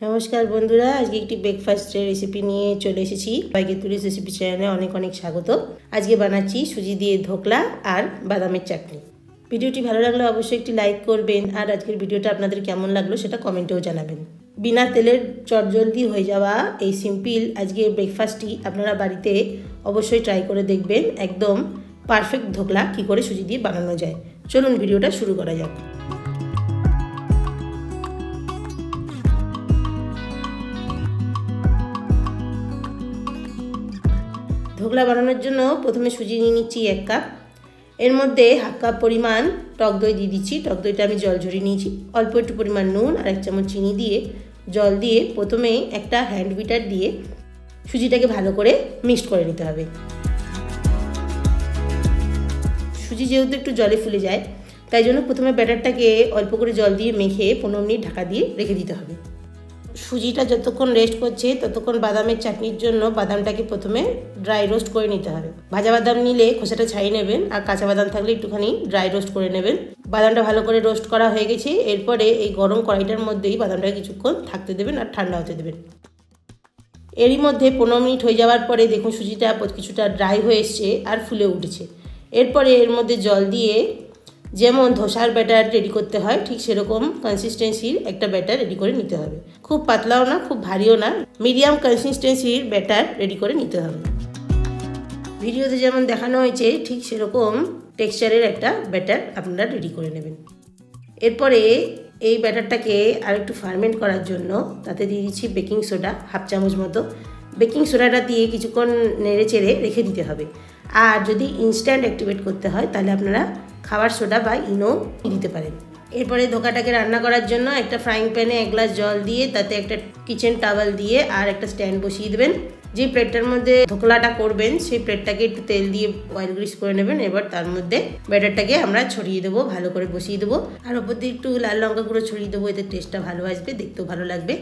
নমস্কার বন্ধুরা, আজকে একটি ব্রেকফাস্টের রেসিপি নিয়ে চলে এসেছি। বাইকে টুরিস্ট রেসিপি চ্যানেলে অনেক অনেক স্বাগত। আজকে বানাচ্ছি সুজি দিয়ে ধোকলা আর বাদামের চাটনি। ভিডিওটি ভালো লাগলে অবশ্যই একটি লাইক করবেন, আর আজকের ভিডিওটা আপনাদের কেমন লাগলো সেটা কমেন্টেও জানাবেন। বিনা তেলের চটজলদি হয়ে যাওয়া এই সিম্পল আজকের ব্রেকফাস্টটি আপনারা বাড়িতে অবশ্যই ট্রাই করে দেখবেন। একদম পারফেক্ট ধোকলা কী করে সুজি দিয়ে বানানো যায়, চলুন ভিডিওটা শুরু করা যাক। ধোকলা বানানোর জন্য প্রথমে সুজি নিয়ে নিচ্ছি 1 কাপ। এর মধ্যে হাফ কাপ পরিমাণ টক দই দিয়ে দিচ্ছি। টক দইটা আমি জল ঝরিয়ে নিয়েছি। অল্প একটু পরিমাণ নুন আর 1 চামচ চিনি দিয়ে জল দিয়ে প্রথমে একটা হ্যান্ড বিটার দিয়ে সুজিটাকে ভালো করে মিক্সড করে নিতে হবে। সুজি যেহেতু একটু জলে ফুলে যায়, তাই জন্য প্রথমে ব্যাটারটাকে অল্প করে জল দিয়ে মেখে 15 মিনিট ঢাকা দিয়ে রেখে দিতে হবে। সুজিটা যতক্ষণ রেস্ট করছে ততক্ষণ বাদামের চাটনির জন্য বাদামটাকে প্রথমে ড্রাই রোস্ট করে নিতে হবে। ভাজা বাদাম নিলে খোসাটা ছাড়িয়ে নেবেন, আর কাঁচা বাদাম থাকলে একটুখানি ড্রাই রোস্ট করে নেবেন। বাদামটা ভালো করে রোস্ট করা হয়ে গেছে। এরপরে এই গরম কড়াইটার মধ্যেই বাদামটাকে কিছুক্ষণ থাকতে দেবেন আর ঠান্ডা হতে দেবেন। এরই মধ্যে 15 মিনিট হয়ে যাওয়ার পরে দেখুন সুজিটা কিছুটা ড্রাই হয়ে এসছে আর ফুলে উঠেছে। এরপরে এর মধ্যে জল দিয়ে যেমন ধোসার ব্যাটার রেডি করতে হয় ঠিক সেরকম কনসিস্টেন্সির একটা ব্যাটার রেডি করে নিতে হবে। খুব পাতলাও না, খুব ভারীও না, মিডিয়াম কনসিস্টেন্সির ব্যাটার রেডি করে নিতে হবে। ভিডিওতে যেমন দেখানো হয়েছে ঠিক সেরকম টেক্সচারের একটা ব্যাটার আপনারা রেডি করে নেবেন। এরপরে এই ব্যাটারটাকে আর একটু ফার্মেন্ট করার জন্য তাতে দিয়ে দিচ্ছি বেকিং সোডা, হাফ চামচ মতো। বেকিং সোডাটা দিয়ে কিছুক্ষণ নেড়ে চেড়ে রেখে দিতে হবে। আর যদি ইনস্ট্যান্ট অ্যাক্টিভেট করতে হয় তাহলে আপনারা খাবার সোডা বা ইনো দিতে পারেন। এরপরে ধোকাটাকে রান্না করার জন্য একটা ফ্রাইং প্যানে 1 গ্লাস জল দিয়ে তাতে একটা কিচেন টাওয়েল দিয়ে আর একটা স্ট্যান্ড বসিয়ে দেবেন। যে প্লেটটার মধ্যে ধোকলাটা করবেন সেই প্লেটটাকে একটু তেল দিয়ে অয়েল গ্রিস করে নেবেন। এবার তার মধ্যে ব্যাটারটাকে আমরা ছড়িয়ে দেবো, ভালো করে বসিয়ে দেবো। আর ওপর দিয়ে একটু লাল লঙ্কা গুঁড়ো ছড়িয়ে দেবো, এতে টেস্টটা ভালো আসবে, দেখতেও ভালো লাগবে।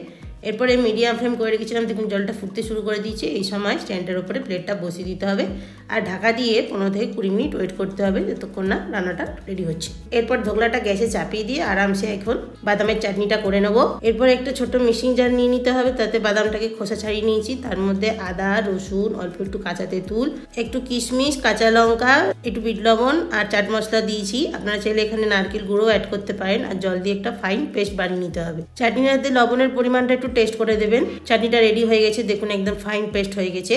এরপরে মিডিয়াম ফ্লেম করে রেখেছিলাম, দেখুন জলটা ফুটতে শুরু করে দিয়েছে। এই সময় স্ট্যান্ডের ওপরে প্লেটটা বসিয়ে দিতে হবে আর ঢাকা দিয়ে 15 থেকে 20 মিনিট ওয়েট করতে হবে যতক্ষণ না রান্নাটা রেডি হচ্ছে। এরপর ধোকলাটা গ্যাসে চাপিয়ে দিয়ে আরামসে এখন বাদামের চাটনিটা করে নেব। এরপর একটা ছোট মিক্সিং জার নিয়ে নিতে হবে, তাতে বাদামটাকে খোসা ছাড়িয়ে নিয়েছি। তার মধ্যে আদা, রসুন, অল্প একটু কাঁচা তেঁতুল, একটু কিশমিশ, কাঁচা লঙ্কা, একটু বিট লবণ আর চাট মশলা দিয়েছি। আপনারা চাইলে এখানে নারকেল গুঁড়ো অ্যাড করতে পারেন। আর জল দিয়ে একটা ফাইন পেস্ট বানিয়ে নিতে হবে। চাটনিটাতে লবণের পরিমাণটা একটু টেস্ট করে দেবেন। চাটনিটা রেডি হয়ে গেছে, দেখুন একদম ফাইন পেস্ট হয়ে গেছে।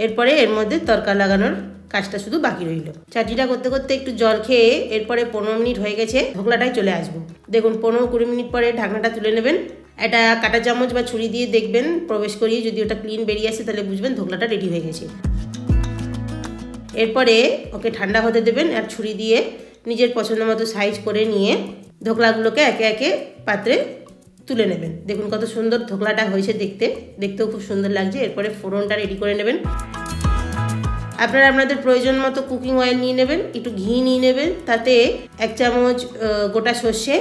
এরপরে এর মধ্যে তড়কা লাগানোর কাজটা শুধু বাকি রইল। চাটনিটা করতে করতে একটু জল খেয়ে এরপরে 15 মিনিট হয়ে গেছে, ধোকলাটায় চলে আসবো। দেখুন 15-20 মিনিট পরে ঢাকনাটা তুলে নেবেন। একটা কাঁটা চামচ বা ছুরি দিয়ে দেখবেন প্রবেশ করিয়ে, যদি ওটা ক্লিন বেরিয়ে আসে তাহলে বুঝবেন ধোকলাটা রেডি হয়ে গেছে। এরপরে ওকে ঠান্ডা হতে দেবেন আর ছুরি দিয়ে নিজের পছন্দ মতো সাইজ করে নিয়ে ধোকলাগুলোকে একে একে পাত্রে তুলে নেবেন। দেখুন কত সুন্দর ধোকলাটা হয়েছে, দেখতেও খুব সুন্দর লাগছে। এরপরে ফোড়নটা রেডি করে নেবেন। আপনারা আপনাদের প্রয়োজন মতো কুকিং অয়েল নিয়ে নেবেন, একটু ঘি নিয়ে নেবেন, তাতে 1 চামচ গোটা সর্ষে,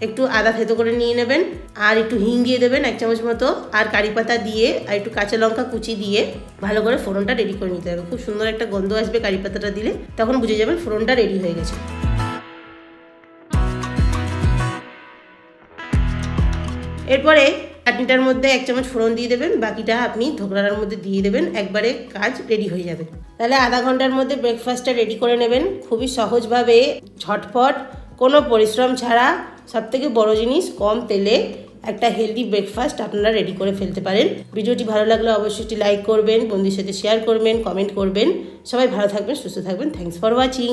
একটু আদা থেতো করে নিয়ে নেবেন, আর একটু হিং দিয়ে দেবেন 1 চামচ মতো, আর কারি পাতা দিয়ে আর একটু কাঁচা লঙ্কা কুচি দিয়ে ভালো করে ফোড়নটা রেডি করে নিতে হবে। খুব সুন্দর একটা গন্ধ আসবে কারি পাতাটা দিলে, তখন বুঝে যাবেন ফোড়নটা রেডি হয়ে গেছে। এরপরে চাটনিটার মধ্যে 1 চামচ ফোড়ন দিয়ে দেবেন, বাকিটা আপনি ধোকলার মধ্যে দিয়ে দেবেন, একবারে কাজ রেডি হয়ে যাবে। তাহলে আধা ঘন্টার মধ্যে ব্রেকফাস্টটা রেডি করে নেবেন। খুবই সহজভাবে, ঝটফট, কোনো পরিশ্রম ছাড়া, সবথেকে বড় জিনিস কম তেলে একটা হেলদি ব্রেকফাস্ট আপনারা রেডি করে ফেলতে পারেন। ভিডিওটি ভালো লাগলে অবশ্যই একটি লাইক করবেন, বন্ধুদের সাথে শেয়ার করবেন, কমেন্ট করবেন। সবাই ভালো থাকবেন, সুস্থ থাকবেন। Thanks for watching.